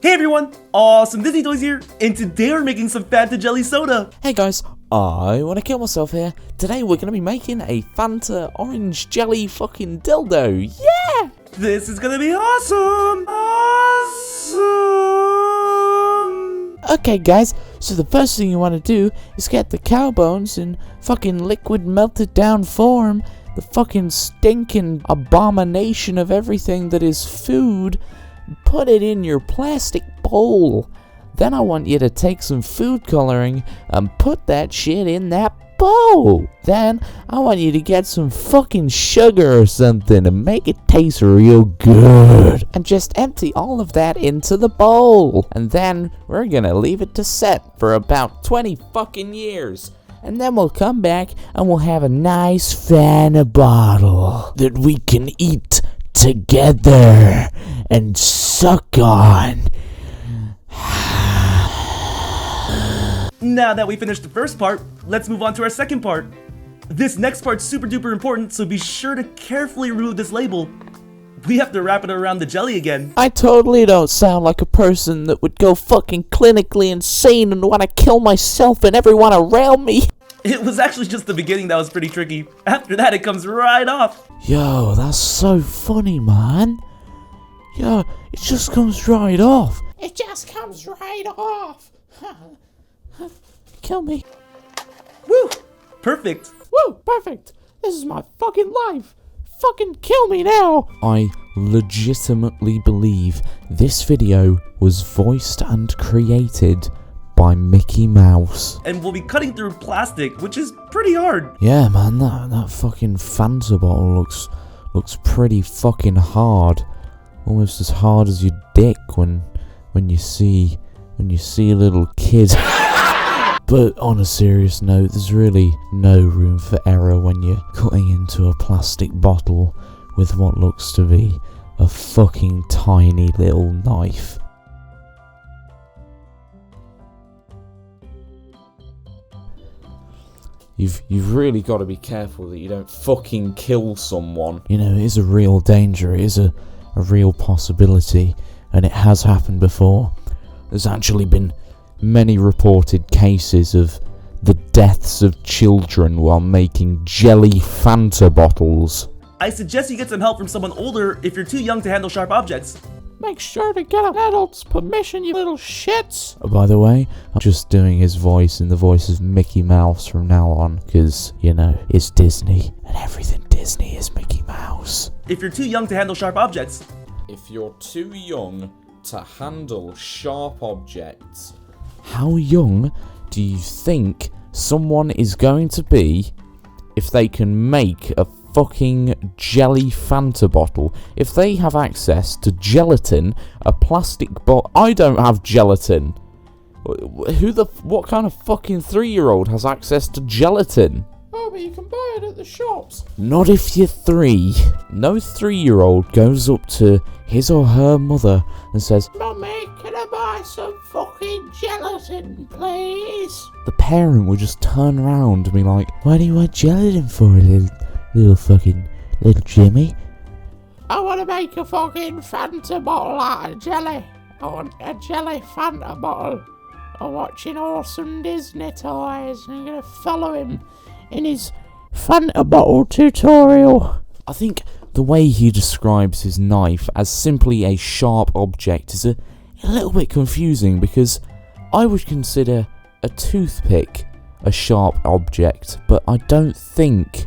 Hey everyone, AwsomeDisneyToys here, and today we're making some Fanta Jelly Soda. Hey guys, I want to kill myself here. Today we're going to be making a Fanta orange jelly fucking dildo. Yeah! This is gonna be awesome! Awesome! Okay guys, so the first thing you want to do is get the cow bones in fucking liquid melted down form. The fucking stinking abomination of everything that is food. Put it in your plastic bowl. Then I want you to take some food coloring and put that shit in that bowl. Then I want you to get some fucking sugar or something and make it taste real good. And just empty all of that into the bowl. And then we're gonna leave it to set for about 20 fucking years. And then we'll come back and we'll have a nice Fanta bottle that we can eat together and suck on. Now that we finished the first part, let's move on to our second part. This next part's super duper important, so be sure to carefully remove this label. We have to wrap it around the jelly again. I totally don't sound like a person that would go fucking clinically insane and want to kill myself and everyone around me. It was actually just the beginning that was pretty tricky. After that, it comes right off. Yo, that's so funny, man. Yo, it just comes right off. It just comes right off. Kill me. Woo! Perfect. Woo, perfect. This is my fucking life. Fucking kill me now. I legitimately believe this video was voiced and created by Mickey Mouse. And we'll be cutting through plastic, which is pretty hard. Yeah, man, that fucking Fanta bottle looks pretty fucking hard. Almost as hard as your dick when you see a little kid. But on a serious note, there's really no room for error when you're cutting into a plastic bottle with what looks to be a fucking tiny little knife. You've really got to be careful that you don't fucking kill someone. You know, it is a real danger, it is a real possibility, and it has happened before. There's actually been many reported cases of the deaths of children while making jelly Fanta bottles. I suggest you get some help from someone older if you're too young to handle sharp objects. Make sure to get an adult's permission, you little shits! Oh, by the way, I'm just doing his voice in the voice of Mickey Mouse from now on, because, you know, it's Disney, and everything Disney is Mickey Mouse. If you're too young to handle sharp objects. If you're too young to handle sharp objects. How young do you think someone is going to be if they can make a fucking jelly Fanta bottle? If they have access to gelatin, a plastic bottle. I don't have gelatin. What kind of fucking 3-year-old has access to gelatin? Oh, but you can buy it at the shops. Not if you're 3. No 3-year-old goes up to his or her mother and says, "Mummy, can I buy some fucking gelatin, please?" The parent would just turn around and be like, "What do you want gelatin for, little Jimmy?" "I want to make a fucking Fanta bottle out of jelly. I want a jelly Fanta bottle. I'm watching AwsomeDisneyToys and I'm going to follow him in his Fanta bottle tutorial." I think the way he describes his knife as simply a sharp object is a little bit confusing, because I would consider a toothpick a sharp object, but I don't think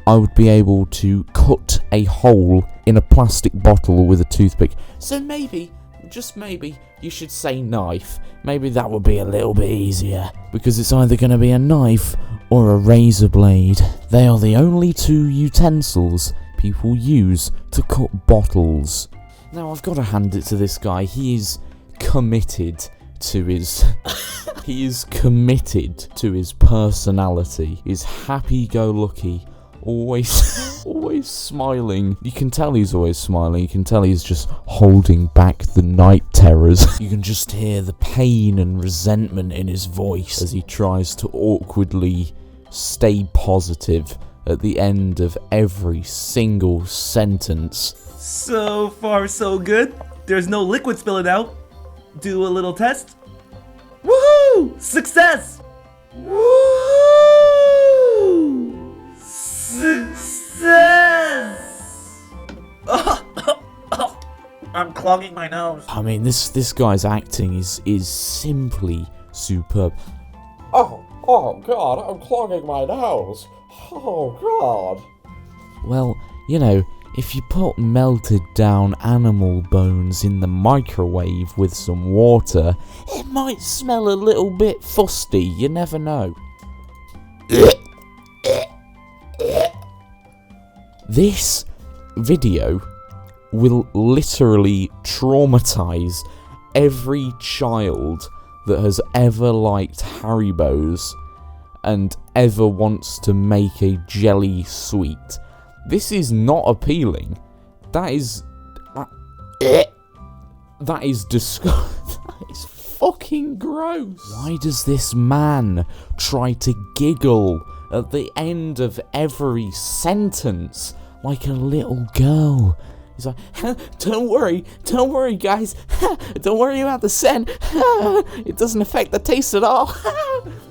I would be able to cut a hole in a plastic bottle with a toothpick. So maybe, just maybe, you should say knife. Maybe that would be a little bit easier, because it's either going to be a knife or a razor blade. They are the only two utensils people use to cut bottles. Now I've got to hand it to this guy. He is committed to his personality. He's happy-go-lucky, always smiling. You can tell he's always smiling. You can tell he's just holding back the night terrors. You can just hear the pain and resentment in his voice as he tries to awkwardly stay positive at the end of every single sentence. So far, so good. There's no liquid spilling out. do a little test. Woohoo! Success! Woo! Success! I'm clogging my nose. I mean, this guy's acting is simply superb. Oh God, I'm clogging my nose. Oh God. Well, you know, if you put melted down animal bones in the microwave with some water, it might smell a little bit fusty, you never know. This video will literally traumatize every child that has ever liked Haribos and ever wants to make a jelly sweet. This is not appealing. That is disgusting. That is fucking gross. Why does this man try to giggle at the end of every sentence like a little girl? He's like, don't worry guys, don't worry about the scent, it doesn't affect the taste at all.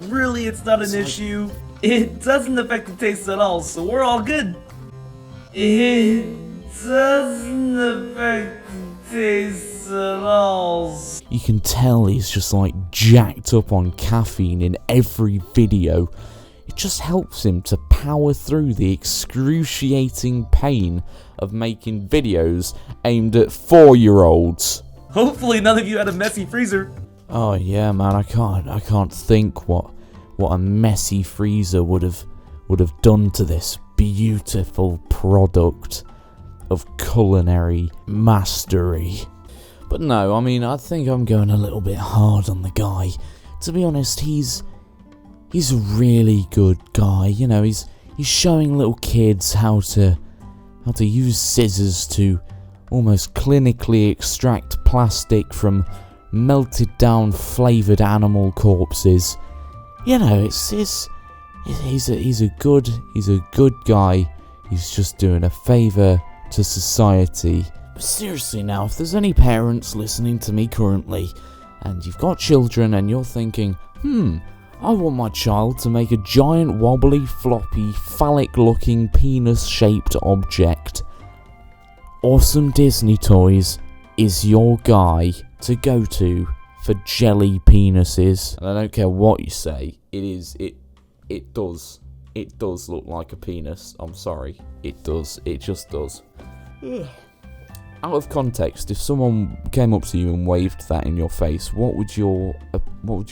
Really, it's not an issue. It doesn't affect the taste at all, so we're all good. It doesn't affect the taste at all. You can tell he's just like jacked up on caffeine in every video. It just helps him to power through the excruciating pain of making videos aimed at 4-year-olds. Hopefully none of you had a messy freezer. Oh yeah, man, I can't think what a messy freezer would have done to this beautiful product of culinary mastery. But no, I mean, I think I'm going a little bit hard on the guy. To be honest, he's a really good guy. You know, he's showing little kids how to use scissors to almost clinically extract plastic from melted down flavoured animal corpses. You know, he's a good guy. He's just doing a favour to society. But seriously now, if there's any parents listening to me currently, and you've got children and you're thinking, I want my child to make a giant wobbly floppy phallic looking penis shaped object, Awesome Disney Toys is your guy to go to for jelly penises. And I don't care what you say, it does look like a penis. I'm sorry, it does. It just does. Out of context, if someone came up to you and waved that in your face, what would your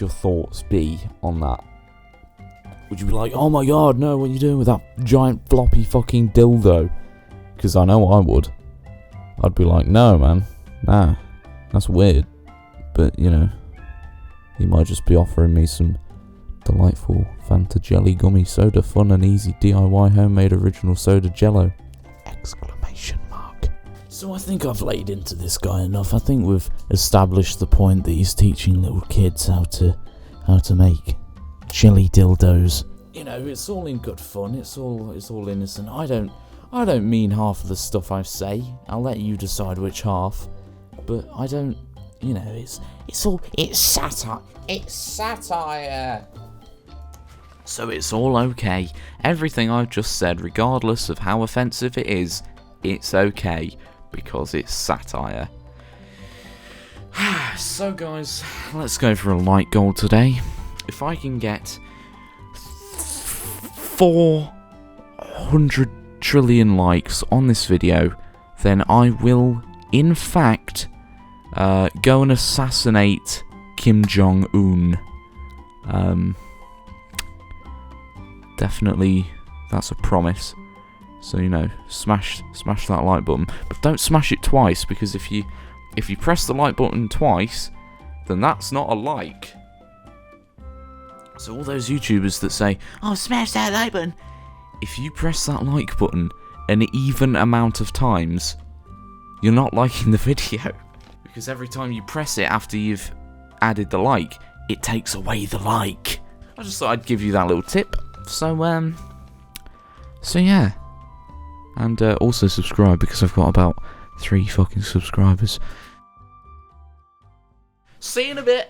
thoughts be on that? Would you be like, oh my god, no, what are you doing with that giant floppy fucking dildo? Because I know I would. I'd be like, no man, nah, that's weird. But, you know, he might just be offering me some delightful Fanta jelly gummy soda, fun and easy DIY homemade original soda jello! Exclamation mark. So I think I've laid into this guy enough. I think we've established the point that he's teaching little kids how to make jelly dildos. You know, it's all in good fun. It's all innocent. I don't mean half of the stuff I say. I'll let you decide which half. But I don't. You know, it's satire. It's satire. So it's all okay. Everything I've just said, regardless of how offensive it is, it's okay. Because it's satire. So guys, let's go for a light goal today. If I can get 400 trillion likes on this video, then I will, in fact, go and assassinate Kim Jong-un. Definitely, that's a promise. So, you know, smash that like button, but don't smash it twice, because if you press the like button twice, then that's not a like. So all those YouTubers that say, "Oh, smash that like button," if you press that like button an even amount of times, you're not liking the video, because every time you press it after you've added the like, it takes away the like. I just thought I'd give you that little tip. So yeah. And also subscribe, because I've got about 3 fucking subscribers. See you in a bit.